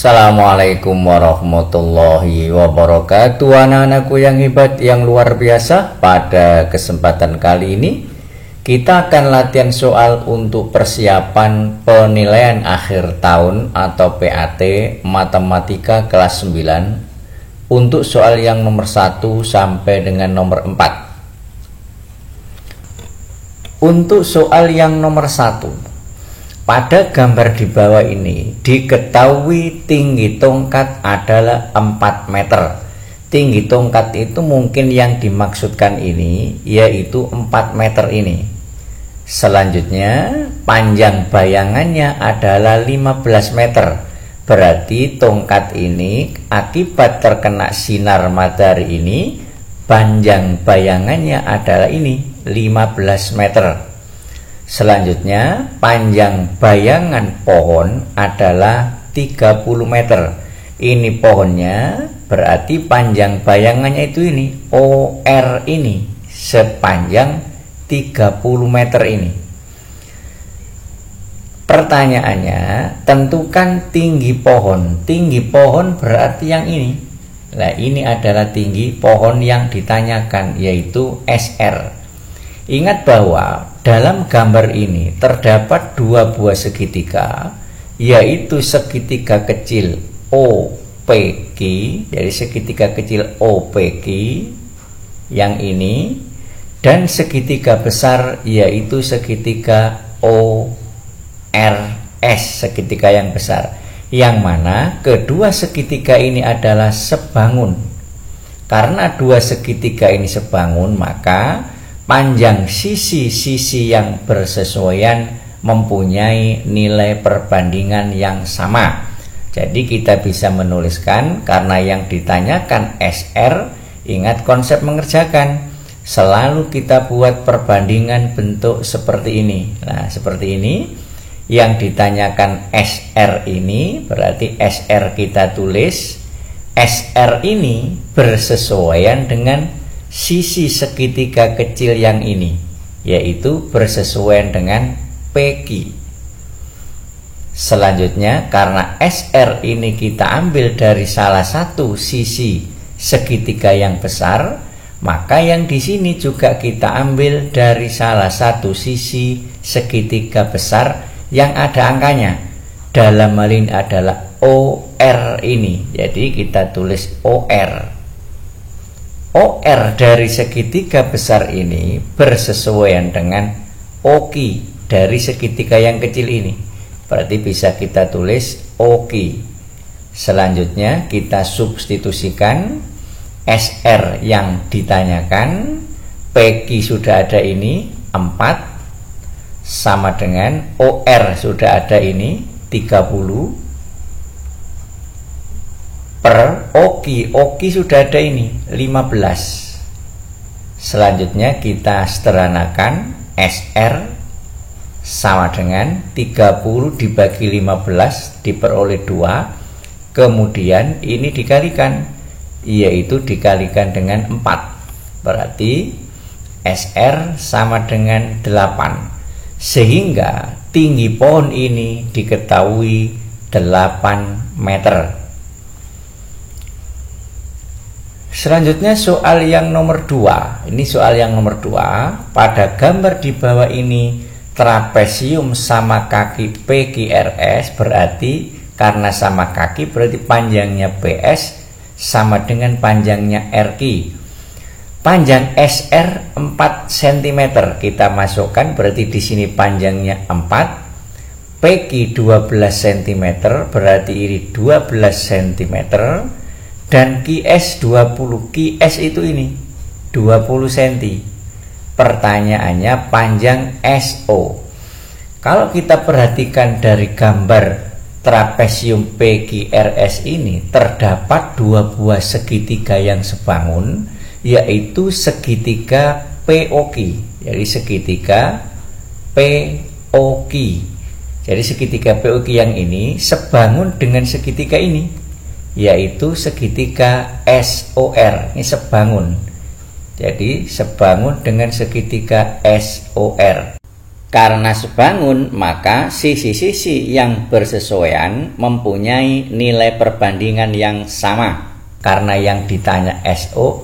Assalamualaikum warahmatullahi wabarakatuh. Anak-anakku yang hebat, yang luar biasa. Pada kesempatan kali ini kita akan latihan soal untuk persiapan penilaian akhir tahun atau PAT Matematika kelas 9 untuk soal yang nomor 1 sampai dengan nomor 4. Untuk soal yang nomor 1, pada gambar di bawah ini diketahui tinggi tongkat adalah 4 meter. Tinggi tongkat itu mungkin yang dimaksudkan ini yaitu 4 meter ini. Selanjutnya panjang bayangannya adalah 15 meter. Berarti tongkat ini akibat terkena sinar matahari ini panjang bayangannya adalah ini 15 meter. Selanjutnya panjang bayangan pohon adalah 30 meter. Ini pohonnya, berarti panjang bayangannya itu ini OR ini sepanjang 30 meter ini. Pertanyaannya, tentukan tinggi pohon. Tinggi pohon berarti yang ini. Nah, ini adalah tinggi pohon yang ditanyakan, yaitu SR. Ingat bahwa dalam gambar ini terdapat dua buah segitiga, yaitu segitiga kecil OPQ, jadi segitiga kecil OPQ yang ini, dan segitiga besar yaitu segitiga ORS, segitiga yang besar, yang mana kedua segitiga ini adalah sebangun. Karena dua segitiga ini sebangun, maka panjang sisi-sisi yang bersesuaian mempunyai nilai perbandingan yang sama. Jadi kita bisa menuliskan, karena yang ditanyakan SR, ingat konsep mengerjakan. Selalu kita buat perbandingan bentuk seperti ini. Nah, seperti ini. Yang ditanyakan SR ini, berarti SR kita tulis. SR ini bersesuaian dengan sisi segitiga kecil yang ini, yaitu bersesuaian dengan PQ. Selanjutnya, karena SR ini kita ambil dari salah satu sisi segitiga yang besar, maka yang di sini juga kita ambil dari salah satu sisi segitiga besar yang ada angkanya. Dalam hal ini adalah OR ini, jadi kita tulis OR. OR dari segitiga besar ini bersesuaian dengan OQ dari segitiga yang kecil ini. Berarti bisa kita tulis OQ. Selanjutnya kita substitusikan SR yang ditanyakan, PQ sudah ada ini 4, sama dengan OR sudah ada ini 30, per OQ sudah ada ini 15. Selanjutnya kita sederhanakan, SR sama dengan 30 dibagi 15 diperoleh 2. Kemudian ini dikalikan, yaitu dikalikan dengan 4. Berarti SR sama dengan 8. Sehingga tinggi pohon ini diketahui 8 meter. Selanjutnya soal yang nomor 2. Ini soal yang nomor 2. Pada gambar di bawah ini trapesium sama kaki PQRS, berarti karena sama kaki berarti panjangnya PS sama dengan panjangnya RQ. Panjang SR 4 cm kita masukkan, berarti di sini panjangnya 4. PQ 12 cm, berarti ini 12 cm. Dan QS 20, QS itu ini 20 cm. Pertanyaannya panjang SO. Kalau kita perhatikan dari gambar trapesium PQRS ini, terdapat dua buah segitiga yang sebangun, yaitu segitiga POQ. Jadi segitiga POQ. Jadi segitiga POQ yang ini sebangun dengan segitiga ini, yaitu segitiga SOR. Ini sebangun. Jadi sebangun dengan segitiga SOR. Karena sebangun, maka sisi-sisi yang bersesuaian mempunyai nilai perbandingan yang sama. Karena yang ditanya SO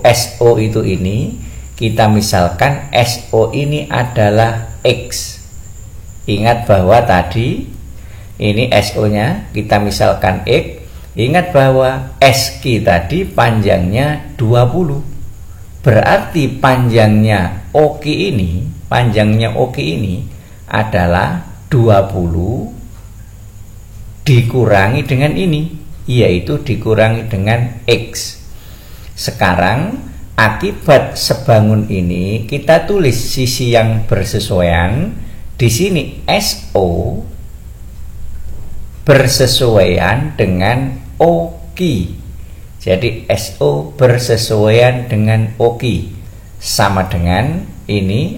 itu ini, kita misalkan SO ini adalah X. Ingat bahwa tadi ini SO-nya kita misalkan X. Ingat bahwa SQ tadi panjangnya 20. Berarti panjangnya OQ ini adalah 20 dikurangi dengan ini, yaitu dikurangi dengan X. Sekarang akibat sebangun ini kita tulis sisi yang bersesuaian. Di sini SO bersesuaian dengan OQ. Jadi SO bersesuaian dengan OQ sama dengan ini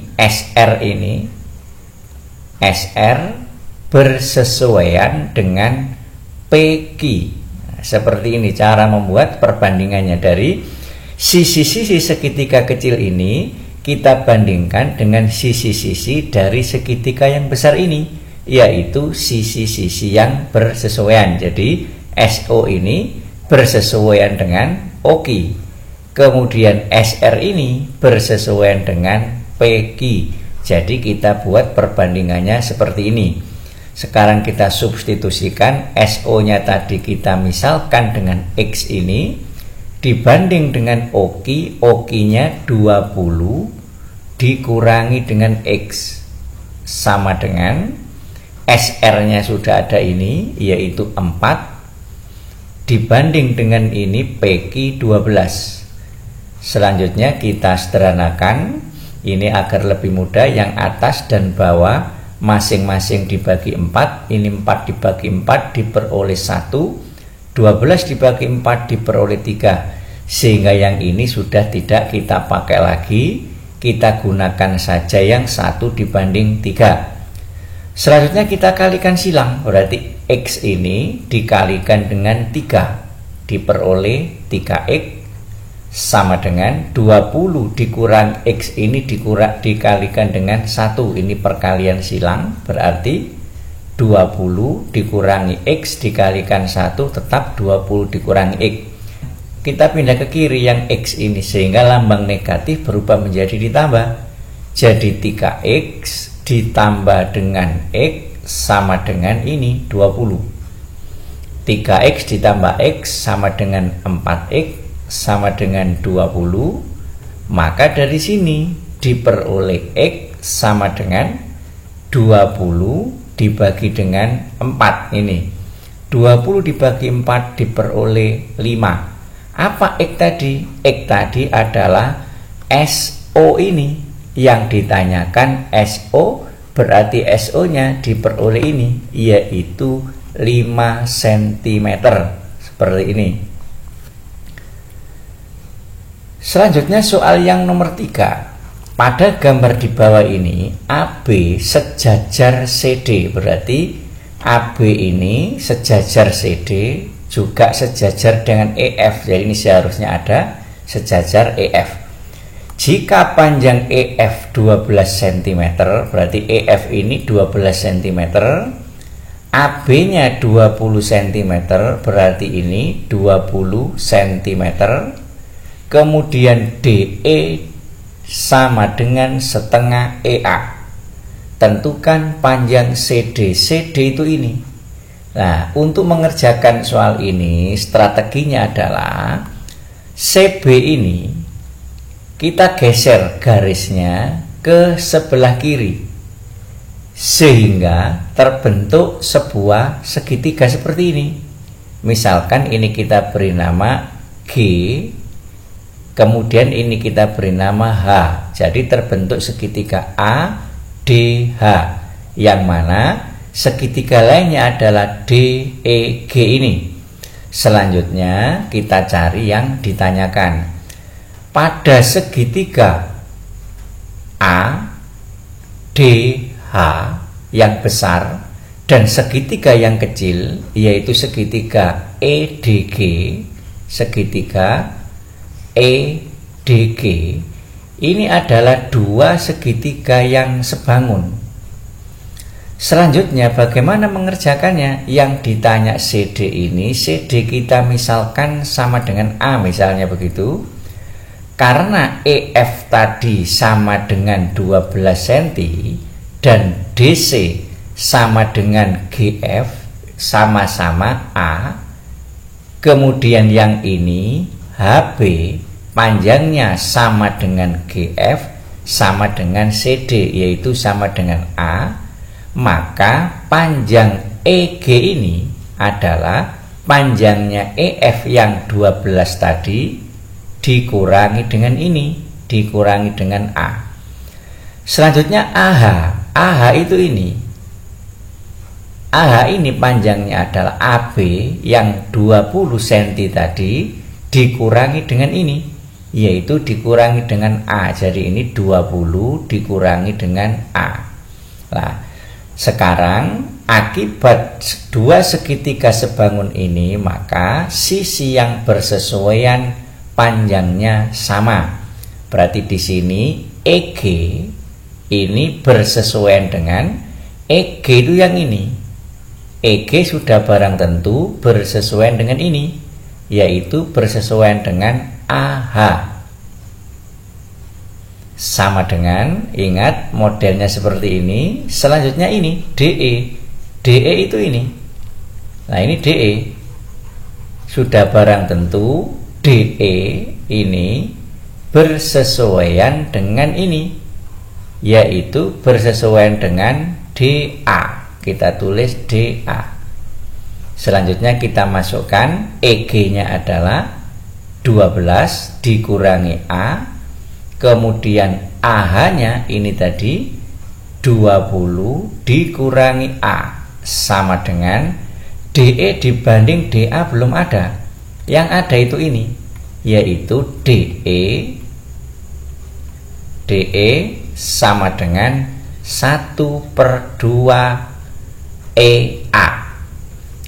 SR bersesuaian dengan PQ. Nah, seperti ini cara membuat perbandingannya. Dari sisi-sisi segitiga kecil ini kita bandingkan dengan sisi-sisi dari segitiga yang besar ini, yaitu sisi-sisi yang bersesuaian. Jadi SO ini bersesuaian dengan OQ, kemudian SR ini bersesuaian dengan PQ. Jadi kita buat perbandingannya seperti ini. Sekarang kita substitusikan SO-nya tadi kita misalkan dengan X ini dibanding dengan OQ. OQ-nya 20 dikurangi dengan X sama dengan SR-nya sudah ada ini, yaitu 4 dibanding dengan ini PQ 12. Selanjutnya kita sederhanakan ini agar lebih mudah. Yang atas dan bawah masing-masing dibagi 4. Ini 4 dibagi 4 diperoleh 1, 12 dibagi 4 diperoleh 3. Sehingga yang ini sudah tidak kita pakai lagi, kita gunakan saja yang 1 dibanding 3. Selanjutnya kita kalikan silang. Berarti X ini dikalikan dengan 3 diperoleh 3X sama dengan 20 dikurang X ini dikalikan dengan 1. Ini perkalian silang, berarti 20 dikurangi X dikalikan 1 tetap 20 dikurangi X. Kita pindah ke kiri yang X ini, sehingga lambang negatif berubah menjadi ditambah. Jadi 3X ditambah dengan X sama dengan ini 20. 3X ditambah X sama dengan 4X sama dengan 20. Maka dari sini diperoleh X sama dengan 20 dibagi dengan 4 ini. 20 dibagi 4 diperoleh 5. Apa X tadi? X tadi adalah SO ini. Yang ditanyakan SO, berarti SO-nya diperoleh ini, yaitu 5 cm. Seperti ini. Selanjutnya soal yang nomor 3. Pada gambar di bawah ini AB sejajar CD. Berarti AB ini sejajar CD juga sejajar dengan EF. Jadi ini seharusnya ada sejajar EF. Jika panjang EF 12 cm, berarti EF ini 12 cm, AB-nya 20 cm, berarti ini 20 cm. Kemudian DE sama dengan setengah EA. Tentukan panjang CD. CD itu ini. Nah, untuk mengerjakan soal ini, strateginya adalah CB ini kita geser garisnya ke sebelah kiri, sehingga terbentuk sebuah segitiga seperti ini. Misalkan ini kita beri nama G, kemudian ini kita beri nama H. Jadi terbentuk segitiga ADH, yang mana segitiga lainnya adalah DEG ini. Selanjutnya kita cari yang ditanyakan. Pada segitiga ADH yang besar dan segitiga yang kecil, yaitu segitiga EDG, segitiga EDG ini adalah dua segitiga yang sebangun. Selanjutnya bagaimana mengerjakannya? Yang ditanya CD ini, CD kita misalkan sama dengan A misalnya begitu. Karena EF tadi sama dengan 12 cm dan DC sama dengan GF sama-sama A. Kemudian yang ini HB panjangnya sama dengan GF sama dengan CD, yaitu sama dengan A. Maka panjang EG ini adalah panjangnya EF yang 12 tadi dikurangi dengan ini, dikurangi dengan A. Selanjutnya AH. AH itu ini. AH ini panjangnya adalah AB yang 20 cm tadi dikurangi dengan ini, yaitu dikurangi dengan A. Jadi ini 20 dikurangi dengan A. Nah, sekarang akibat dua segitiga sebangun ini, maka sisi yang bersesuaian panjangnya sama. Berarti di sini EG ini bersesuaian dengan EG itu yang ini. EG sudah barang tentu bersesuaian dengan ini, yaitu bersesuaian dengan AH. Sama dengan, ingat modelnya seperti ini. Selanjutnya ini DE. DE itu ini. Nah ini DE. Sudah barang tentu DE ini bersesuaian dengan ini, yaitu bersesuaian dengan DA. Kita tulis DA. Selanjutnya kita masukkan EG-nya adalah 12 dikurangi A. Kemudian AH-nya ini tadi 20 dikurangi A sama dengan DE dibanding DA belum ada. Yang ada itu ini, yaitu DE. DE sama dengan 1/2 EA.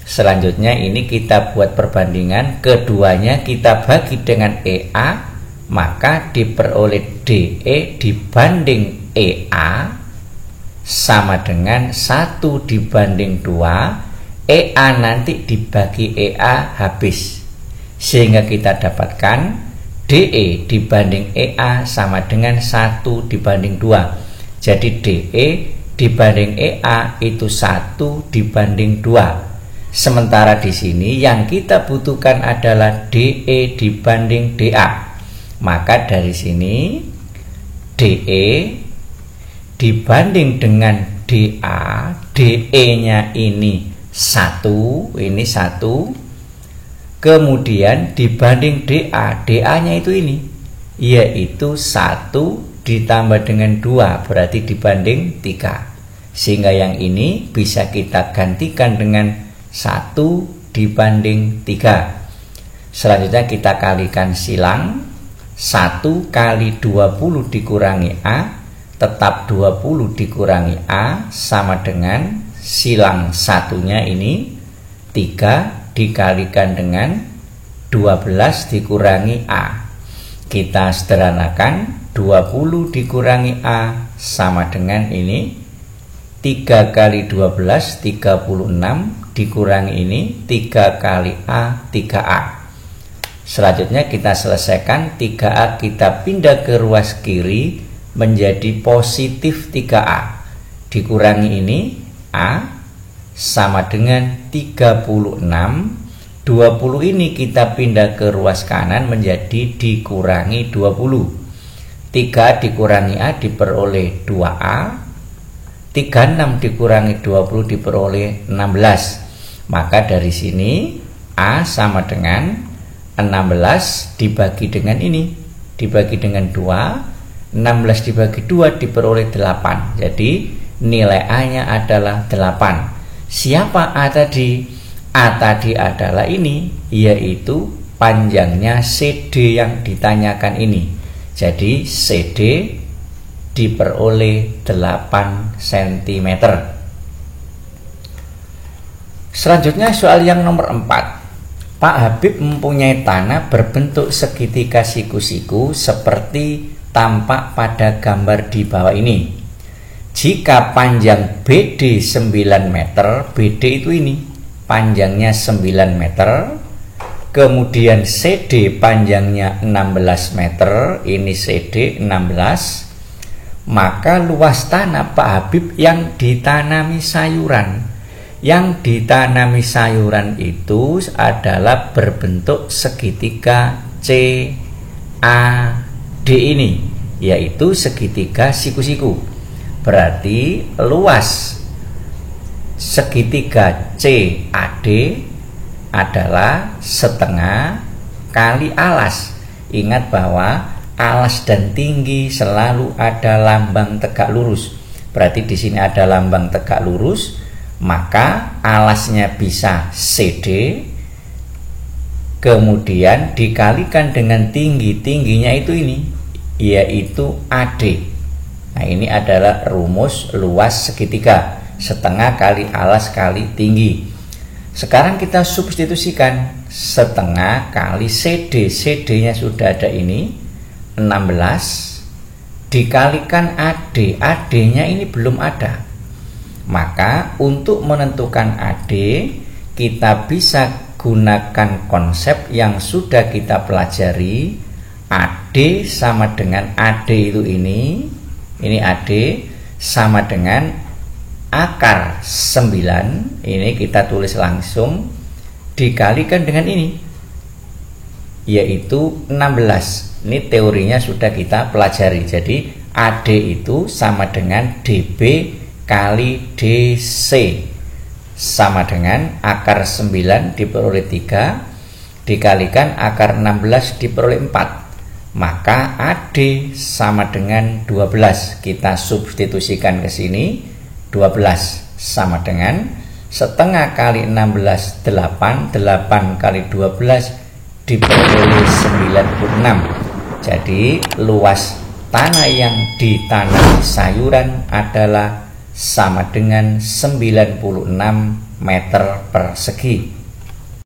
Selanjutnya ini kita buat perbandingan, keduanya kita bagi dengan EA, maka diperoleh DE dibanding EA sama dengan 1 dibanding 2. EA nanti dibagi EA habis, sehingga kita dapatkan DE dibanding EA sama dengan 1 dibanding 2. Jadi DE dibanding EA itu 1 dibanding 2. Sementara di sini yang kita butuhkan adalah DE dibanding DA. Maka dari sini DE dibanding dengan DA, DE-nya ini 1, ini 1. Kemudian dibanding DA, DA-nya itu ini, yaitu 1 ditambah dengan 2, berarti dibanding 3. Sehingga yang ini bisa kita gantikan dengan 1 dibanding 3. Selanjutnya kita kalikan silang. 1 kali 20 dikurangi A, tetap 20 dikurangi A sama dengan silang satunya ini 3 dikalikan dengan 12 dikurangi A. Kita sederhanakan, 20 dikurangi A sama dengan ini 3 kali 12 36 dikurangi ini 3 kali A 3A. Selanjutnya kita selesaikan, 3A kita pindah ke ruas kiri menjadi positif 3A. Dikurangi ini A sama dengan 36. 20 ini kita pindah ke ruas kanan menjadi dikurangi 20. 3A dikurangi A diperoleh 2A. 36 dikurangi 20 diperoleh 16. Maka dari sini A sama dengan 16 dibagi dengan ini, dibagi dengan 2, 16 dibagi 2 diperoleh 8. Jadi nilai A-nya adalah 8. Siapa A tadi? A tadi adalah ini, yaitu panjangnya CD yang ditanyakan ini. Jadi CD diperoleh 8 cm. Selanjutnya soal yang nomor 4. Pak Habib mempunyai tanah berbentuk segitiga siku-siku seperti tampak pada gambar di bawah ini. Jika panjang BD 9 meter, BD itu ini panjangnya 9 meter, kemudian CD panjangnya 16 meter, ini CD 16, maka luas tanah Pak Habib yang ditanami sayuran. Yang ditanami sayuran itu adalah berbentuk segitiga CAD ini, yaitu segitiga siku-siku. Berarti luas segitiga CAD adalah setengah kali alas. Ingat bahwa alas dan tinggi selalu ada lambang tegak lurus. Berarti di sini ada lambang tegak lurus, maka alasnya bisa CD, kemudian dikalikan dengan tingginya itu ini, yaitu AD. Nah, ini adalah rumus luas segitiga, setengah kali alas kali tinggi. Sekarang kita substitusikan setengah kali CD. CD-nya sudah ada ini 16, dikalikan AD. AD-nya ini belum ada. Maka untuk menentukan AD, kita bisa gunakan konsep yang sudah kita pelajari. AD sama dengan AD itu ini AD sama dengan akar 9, ini kita tulis langsung, dikalikan dengan ini, yaitu 16. Ini teorinya sudah kita pelajari. Jadi AD itu sama dengan DB kali DC, sama dengan akar 9 diperoleh 3 dikalikan akar 16 diperoleh 4, maka AD sama dengan 12. Kita substitusikan ke sini, 12 sama dengan setengah kali 16 8, 8 kali 12 diperoleh 96. Jadi luas tanah yang ditanami sayuran adalah sama dengan 96 meter persegi.